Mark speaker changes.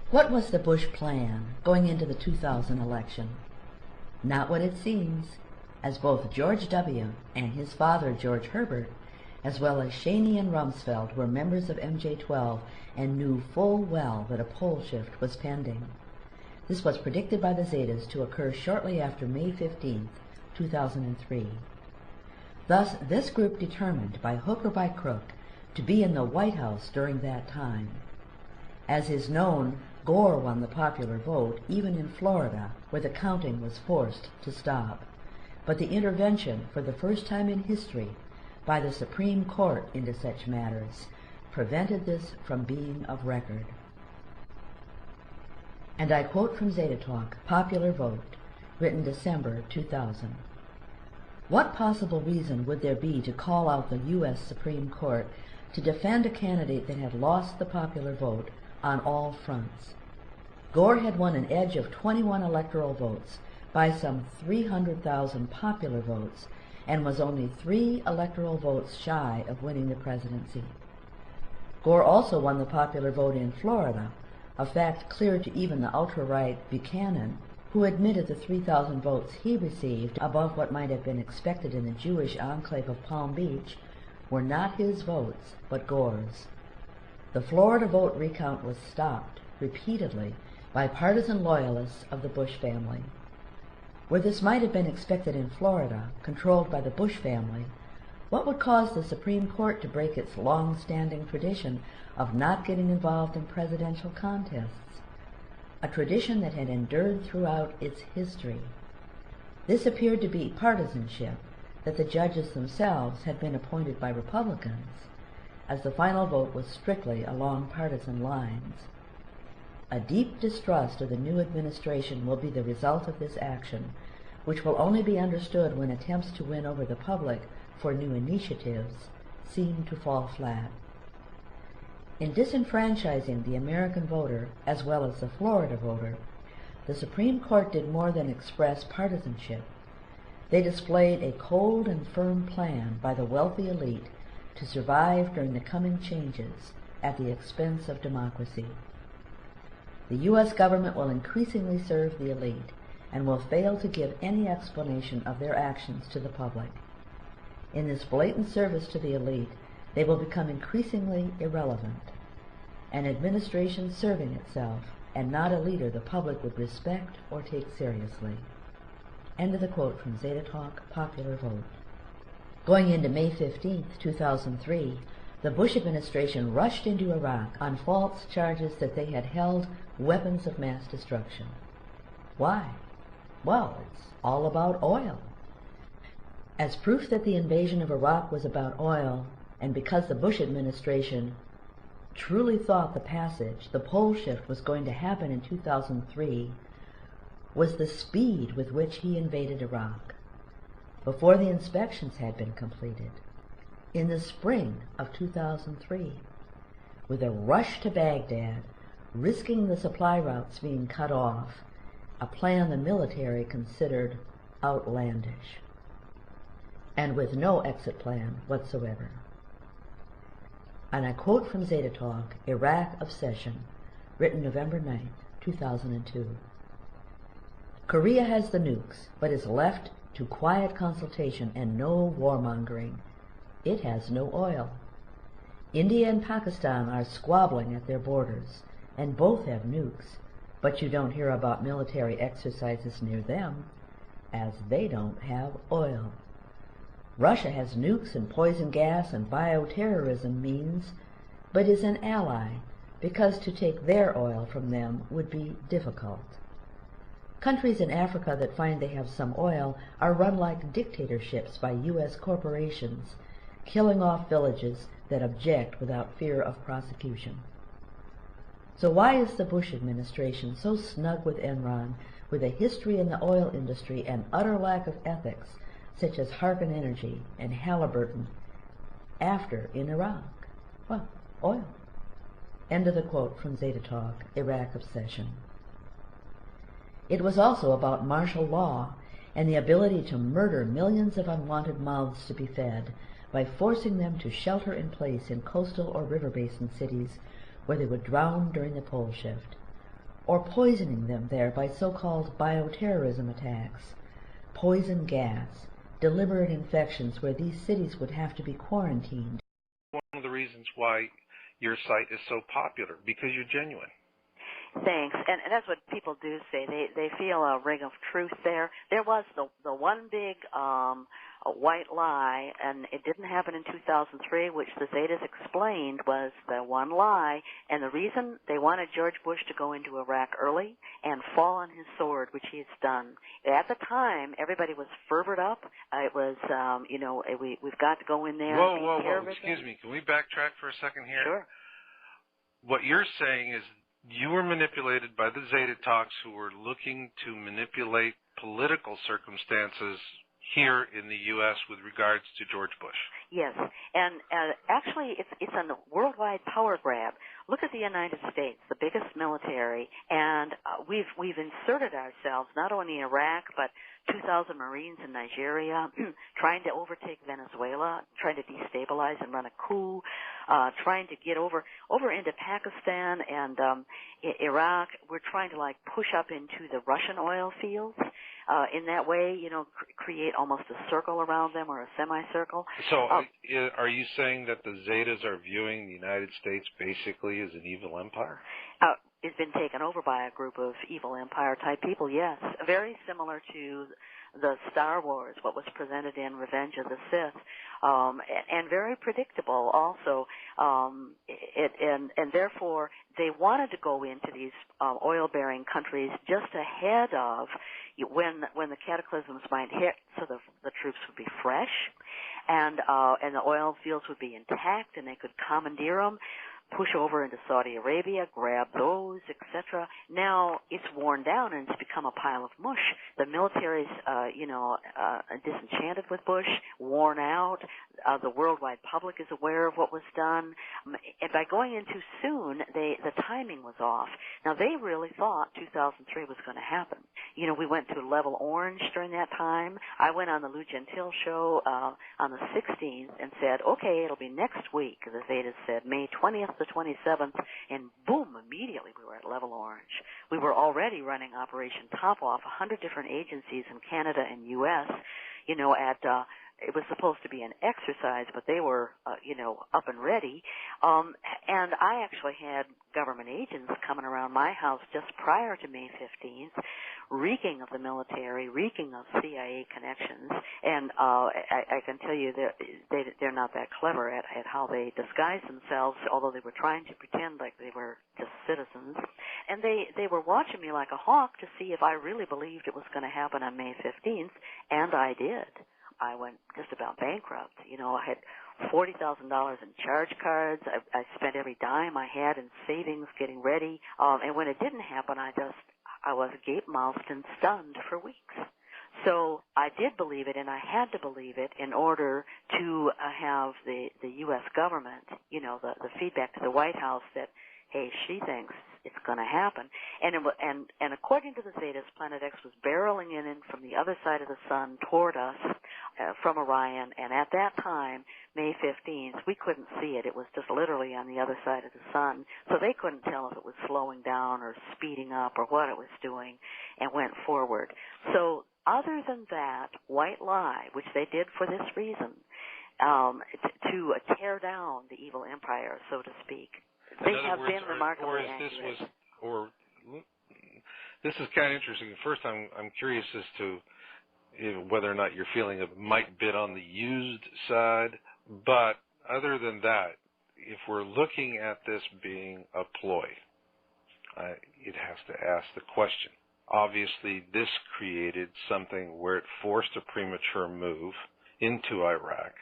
Speaker 1: What was the Bush plan going into the 2000 election? Not what it seems, as both George W. and his father George Herbert, as well as Cheney and Rumsfeld, were members of MJ-12 and knew full well that a pole shift was pending. This was predicted by the Zetas to occur shortly after May 15, 2003. Thus, this group determined, by hook or by crook, to be in the White House during that time. As is known, Gore won the popular vote even in Florida, where the counting was forced to stop. But the intervention, for the first time in history, by the Supreme Court into such matters, prevented this from being of record. And I quote from Zeta Talk, Popular Vote, written December 2000. What possible reason would there be to call out the U.S. Supreme Court to defend a candidate that had lost the popular vote on all fronts? Gore had won an edge of 21 electoral votes by some 300,000 popular votes and was only 3 electoral votes shy of winning the presidency. Gore also won the popular vote in Florida, a fact clear to even the ultra-right Buchanan, who admitted the 3,000 votes he received, above what might have been expected in the Jewish enclave of Palm Beach, were not his votes, but Gore's. The Florida vote recount was stopped, repeatedly, by partisan loyalists of the Bush family. Where this might have been expected in Florida, controlled by the Bush family, what would cause the Supreme Court to break its long-standing tradition of not getting involved in presidential contests? A tradition that had endured throughout its history. This appeared to be partisanship, that the judges themselves had been appointed by Republicans, as the final vote was strictly along partisan lines. A deep distrust of the new administration will be the result of this action, which will only be understood when attempts to win over the public for new initiatives seem to fall flat. In disenfranchising the American voter, as well as the Florida voter, the Supreme Court did more than express partisanship. They displayed a cold and firm plan by the wealthy elite to survive during the coming changes at the expense of democracy. The U.S. government will increasingly serve the elite and will fail to give any explanation of their actions to the public. In this blatant service to the elite, they will become increasingly irrelevant. An administration serving itself, and not a leader the public would respect or take seriously. End of the quote from Zeta Talk, Popular Vote. Going into May 15, 2003, the Bush administration rushed into Iraq on false charges that they had held weapons of mass destruction. Why? Well, it's all about oil. As proof that the invasion of Iraq was about oil, and because the Bush administration truly thought the pole shift was going to happen in 2003, was the speed with which he invaded Iraq, before the inspections had been completed, in the spring of 2003, with a rush to Baghdad, risking the supply routes being cut off, a plan the military considered outlandish, and with no exit plan whatsoever. And I quote from Zeta Talk, Iraq Obsession, written November 9, 2002. Korea has the nukes, but is left to quiet consultation and no warmongering. It has no oil. India and Pakistan are squabbling at their borders, and both have nukes, but you don't hear about military exercises near them, as they don't have oil. Russia has nukes and poison gas and bioterrorism means, but is an ally, because to take their oil from them would be difficult. Countries in Africa that find they have some oil are run like dictatorships by U.S. corporations, killing off villages that object without fear of prosecution. So why is the Bush administration so snug with Enron, with a history in the oil industry and utter lack of ethics, such as Harkin Energy and Halliburton, after in Iraq? Well, oil. End of the quote from Zeta Talk, Iraq Obsession. It was also about martial law and the ability to murder millions of unwanted mouths to be fed by forcing them to shelter in place in coastal or river basin cities where they would drown during the pole shift. or poisoning them there by so-called bioterrorism attacks, poison gas, deliberate infections where these cities would have to be quarantined.
Speaker 2: One of the reasons why your site is so popular, because you're genuine.
Speaker 3: Thanks, and that's what people do say. They feel a ring of truth there. There was the one big white lie, and it didn't happen in 2003, which the Zetas explained was the one lie, and the reason they wanted George Bush to go into Iraq early and fall on his sword, which he has done. At the time, everybody was fervored up. It was, we've got to go in there.
Speaker 2: Whoa, excuse me. Can we backtrack for a second here?
Speaker 3: Sure.
Speaker 2: What you're saying is you were manipulated by the Zeta talks who were looking to manipulate political circumstances here in the U.S. with regards to George Bush.
Speaker 3: Yes, and actually it's a worldwide power grab. Look at the United States, the biggest military, and we've inserted ourselves not only in Iraq but 2,000 Marines in Nigeria, trying to overtake Venezuela, trying to destabilize and run a coup, trying to get over into Pakistan and Iraq. We're trying to push up into the Russian oil fields. In that way, create almost a circle around them or a semicircle.
Speaker 2: So are you saying that the Zetas are viewing the United States basically as an evil empire?
Speaker 3: It's been taken over by a group of evil empire-type people, yes. Very similar to the Star Wars, what was presented in Revenge of the Sith, and very predictable also. And therefore, they wanted to go into these oil-bearing countries just ahead of when the cataclysms might hit, so the troops would be fresh, and the oil fields would be intact, and they could commandeer them, push over into Saudi Arabia, grab those, etc. Now it's worn down and it's become a pile of mush. The military's, disenchanted with Bush, worn out. The worldwide public is aware of what was done. And by going in too soon, the timing was off. Now they really thought 2003 was going to happen. We went to level orange during that time. I went on the Lou Gentile show on the 16th and said, okay, it'll be next week. The Zetas said May 20th the 27th, and boom, immediately we were at level orange. We were already running Operation Top Off, 100 different agencies in Canada and U.S., it was supposed to be an exercise, but they were, up and ready. And I actually had government agents coming around my house just prior to May 15th, reeking of the military, reeking of CIA connections. And I can tell you that they're not that clever at how they disguise themselves, although they were trying to pretend like they were just citizens. And they were watching me like a hawk to see if I really believed it was going to happen on May 15th, and I did. I went just about bankrupt. I had $40,000 in charge cards. I spent every dime I had in savings getting ready. And when it didn't happen, I was gape-mouthed and stunned for weeks. So I did believe it, and I had to believe it in order to have the U.S. government, the feedback to the White House that, hey, she thinks it's going to happen. And according to the Zetas, Planet X was barreling in from the other side of the sun toward us from Orion, and at that time, May 15th, we couldn't see it. It was just literally on the other side of the sun, so they couldn't tell if it was slowing down or speeding up or what it was doing, and went forward. So other than that white lie, which they did for this reason, to tear down the evil empire, so to speak, they have been remarkably accurate.
Speaker 2: This is kind of interesting. First, I'm curious as to whether or not you're feeling it might bit on the used side. But other than that, if we're looking at this being a ploy, it has to ask the question. Obviously, this created something where it forced a premature move into Iraq.